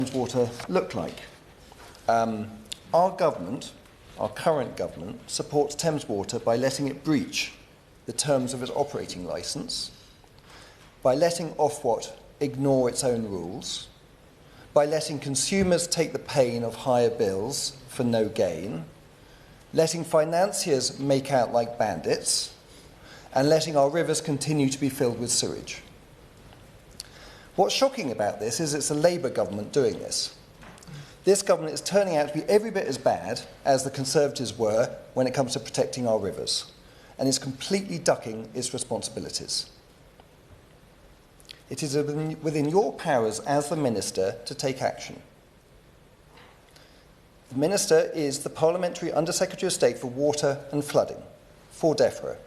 Thames Water look like? Our government, our current government, supports Thames Water by letting it breach the terms of its operating licence, by letting Ofwat ignore its own rules, by letting consumers take the pain of higher bills for no gain, letting financiers make out like bandits, and letting our rivers continue to be filled with sewage. What's shocking about this is it's a Labour government doing this. This government is turning out to be every bit as bad as the Conservatives were when it comes to protecting our rivers, and is completely ducking its responsibilities. It is within your powers as the Minister to take action. The Minister is the Parliamentary Under-Secretary of State for Water and Flooding, for DEFRA.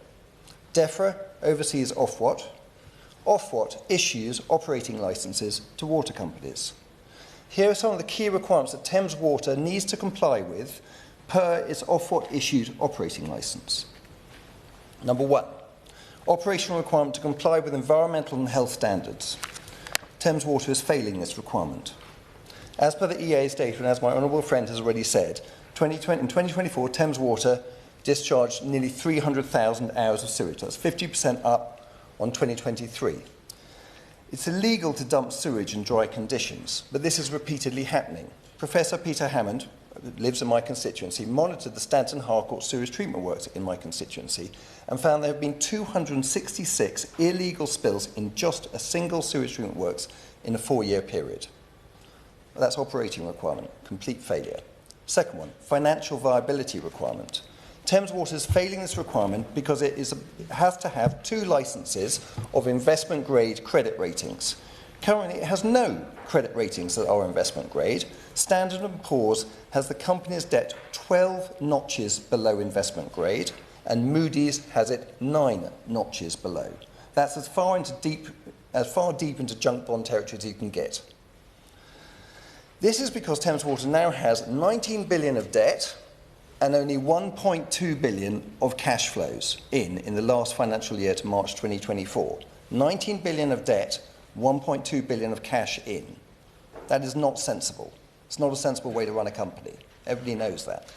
DEFRA oversees Ofwat. Ofwat issues operating licences to water companies. Here are some of the key requirements that Thames Water needs to comply with per its Ofwat-issued operating licence. Number 1, operational requirement to comply with environmental and health standards. Thames Water is failing this requirement. As per the EA's data, and as my honourable friend has already said, in 2024, Thames Water discharged nearly 300,000 hours of sewage. That's 50% up on 2023. It's illegal to dump sewage in dry conditions, but this is repeatedly happening. Professor Peter Hammond, who lives in my constituency, monitored the Stanton Harcourt sewage treatment works in my constituency and found there have been 266 illegal spills in just a single sewage treatment works in a 4-year period. That's operating requirement, complete failure. Second one, financial viability requirement. Thames Water is failing this requirement because it has to have 2 licences of investment grade credit ratings. Currently, it has no credit ratings that are investment grade. Standard & Poor's has the company's debt 12 notches below investment grade, and Moody's has it 9 notches below. That's as far deep into junk bond territory as you can get. This is because Thames Water now has 19 billion of debt and only 1.2 billion of cash flows in the last financial year to March 2024. 19 billion of debt, 1.2 billion of cash in. That is not sensible. It's not a sensible way to run a company. Everybody knows that.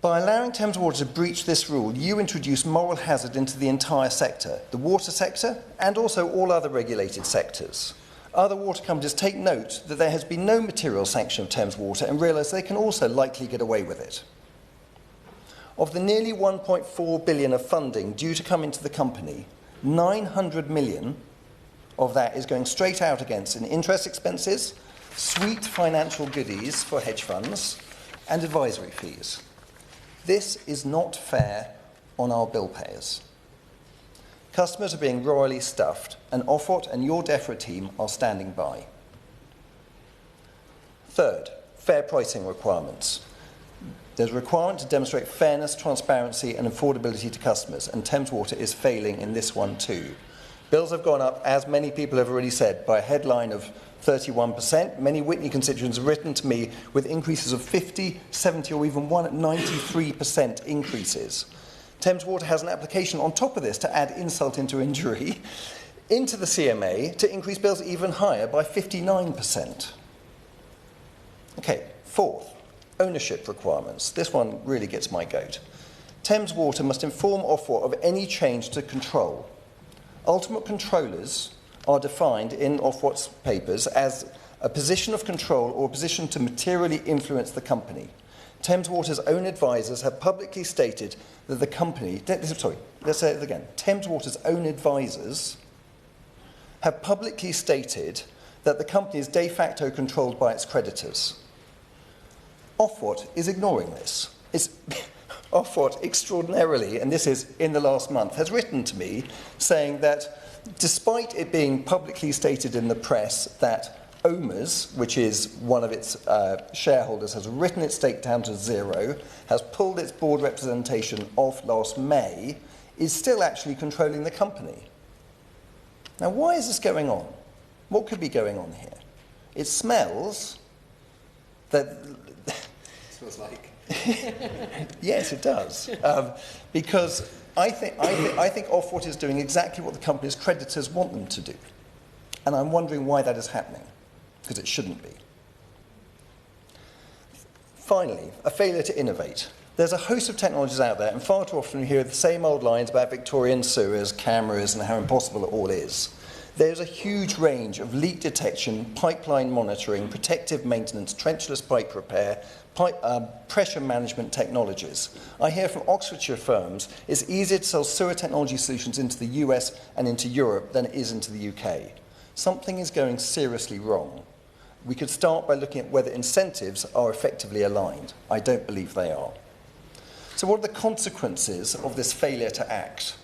By allowing Thames Water to breach this rule, you introduce moral hazard into the entire sector, the water sector and also all other regulated sectors. Other water companies take note that there has been no material sanction of Thames Water and realise they can also likely get away with it. Of the nearly 1.4 billion of funding due to come into the company, 900 million of that is going straight out against in interest expenses, sweet financial goodies for hedge funds, and advisory fees. This is not fair on our bill payers. Customers are being royally stuffed, and Ofwat and your DEFRA team are standing by. Third, fair pricing requirements. There's a requirement to demonstrate fairness, transparency and affordability to customers, and Thames Water is failing in this one too. Bills have gone up, as many people have already said, by a headline of 31%. Many Witney constituents have written to me with increases of 50, 70 or even one at 93% increases. Thames Water has an application on top of this to add insult into injury into the CMA to increase bills even higher by 59%. Okay, fourth, ownership requirements. This one really gets my goat. Thames Water must inform Ofwat of any change to control. Ultimate controllers are defined in Ofwat's papers as a position of control or a position to materially influence the company. Thames Water's own advisors have publicly stated that the company, let's say it again. Thames Water's own advisors have publicly stated that the company is de facto controlled by its creditors. Ofwat is ignoring this. Ofwat extraordinarily, and this is in the last month, has written to me saying that despite it being publicly stated in the press that OMERS, which is one of its shareholders, has written its stake down to 0, has pulled its board representation off last May, is still actually controlling the company. Now, why is this going on? What could be going on here? It smells that... It smells like... Yes, it does. Because I think Ofwat is doing exactly what the company's creditors want them to do. And I'm wondering why that is happening. because it shouldn't be. Finally, a failure to innovate. There's a host of technologies out there, and far too often we hear the same old lines about Victorian sewers, cameras, and how impossible it all is. There's a huge range of leak detection, pipeline monitoring, protective maintenance, trenchless pipe repair, pressure management technologies. I hear from Oxfordshire firms it's easier to sell sewer technology solutions into the US and into Europe than it is into the UK. Something is going seriously wrong. We could start by looking at whether incentives are effectively aligned. I don't believe they are. So what are the consequences of this failure to act?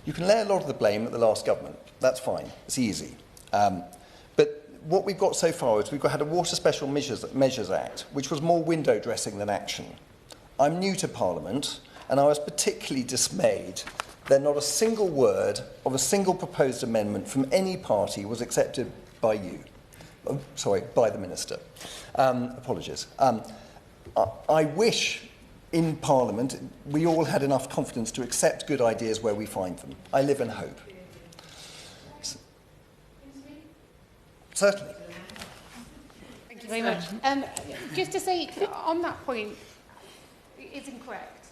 You can lay a lot of the blame at the last government. That's fine. It's easy. But what we've got so far is we've had a Water Special Measures Act, which was more window dressing than action. I'm new to Parliament, and I was particularly dismayed that not a single word of a single proposed amendment from any party was accepted by you. By the Minister. Apologies. I wish in Parliament we all had enough confidence to accept good ideas where we find them. I live in hope. Certainly. Thank you very much. Just to say, on that point, it's incorrect.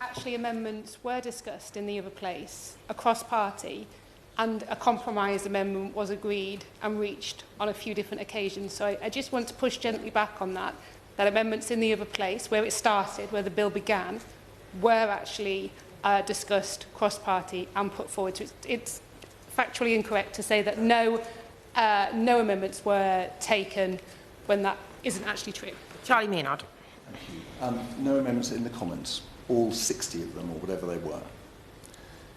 Actually, amendments were discussed in the other place, across party, and a compromise amendment was agreed and reached on a few different occasions. So I just want to push gently back on that amendments in the other place, where it started, where the bill began, were actually discussed cross-party and put forward. So it's factually incorrect to say that no amendments were taken when that isn't actually true. Charlie Maynard. Thank you. No amendments in the Commons, all 60 of them or whatever they were.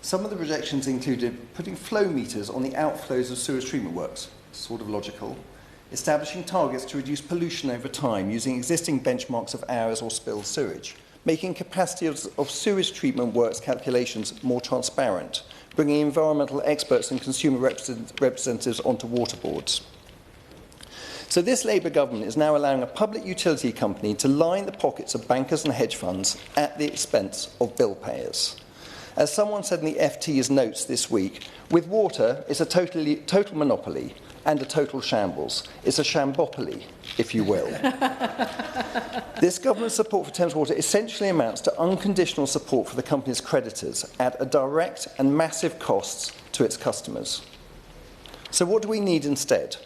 Some of the rejections included putting flow meters on the outflows of sewage treatment works, sort of logical, establishing targets to reduce pollution over time using existing benchmarks of hours or spilled sewage, making capacity of sewage treatment works calculations more transparent, bringing environmental experts and consumer representatives onto water boards. So this Labour government is now allowing a public utility company to line the pockets of bankers and hedge funds at the expense of bill payers. As someone said in the FT's notes this week, with water, it's a total monopoly and a total shambles. It's a shambopoly, if you will. This government's support for Thames Water essentially amounts to unconditional support for the company's creditors at a direct and massive costs to its customers. So what do we need instead?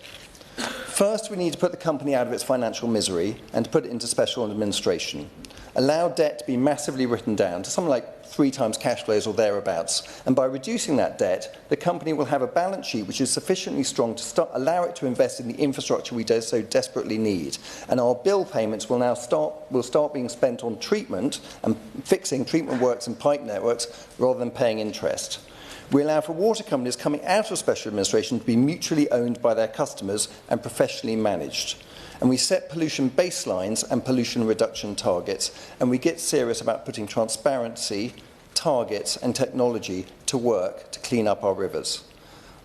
First, we need to put the company out of its financial misery and to put it into special administration. Allow debt to be massively written down to something like 3 times cash flows or thereabouts. And by reducing that debt, the company will have a balance sheet which is sufficiently strong to allow it to invest in the infrastructure we so desperately need. And our bill payments will now start being spent on treatment and fixing treatment works and pipe networks rather than paying interest. We allow for water companies coming out of special administration to be mutually owned by their customers and professionally managed. And we set pollution baselines and pollution reduction targets, and we get serious about putting transparency, targets and technology to work to clean up our rivers.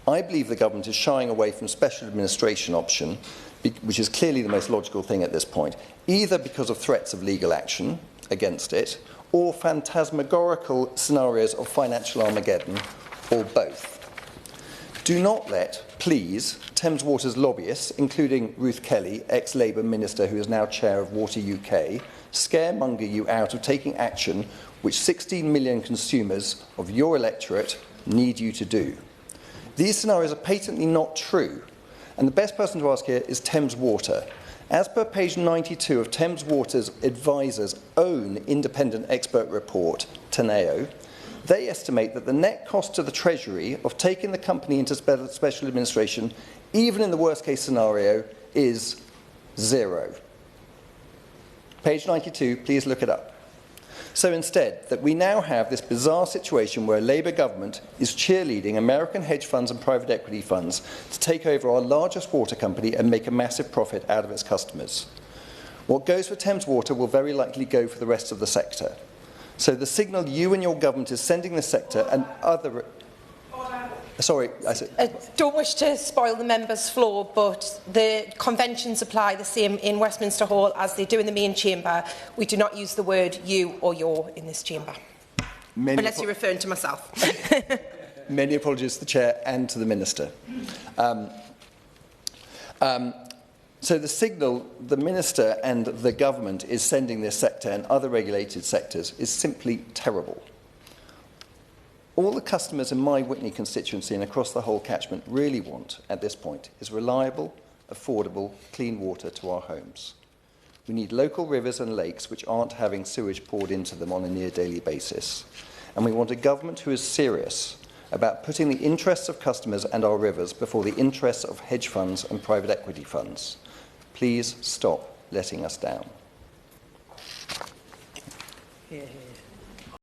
I believe the government is shying away from special administration option, which is clearly the most logical thing at this point, either because of threats of legal action against it, or phantasmagorical scenarios of financial Armageddon, or both. Do not let, please, Thames Water's lobbyists, including Ruth Kelly, ex-Labour Minister who is now chair of Water UK, scaremonger you out of taking action which 16 million consumers of your electorate need you to do. These scenarios are patently not true, and the best person to ask here is Thames Water. As per page 92 of Thames Water's advisor's own independent expert report, Teneo, they estimate that the net cost to the Treasury of taking the company into special administration, even in the worst case scenario, is 0. Page 92, please look it up. So instead, that we now have this bizarre situation where a Labour government is cheerleading American hedge funds and private equity funds to take over our largest water company and make a massive profit out of its customers. What goes for Thames Water will very likely go for the rest of the sector. So the signal you and your government is sending the sector and other... Sorry, I said... Don't wish to spoil the members' floor, but the conventions apply the same in Westminster Hall as they do in the main chamber. We do not use the word you or your in this chamber. Unless you're referring to myself. Many apologies to the Chair and to the Minister. So the signal the Minister and the government is sending this sector and other regulated sectors is simply terrible. All the customers in my Witney constituency and across the whole catchment really want at this point is reliable, affordable, clean water to our homes. We need local rivers and lakes which aren't having sewage poured into them on a near daily basis. And we want a government who is serious about putting the interests of customers and our rivers before the interests of hedge funds and private equity funds. Please stop letting us down. Hear, hear.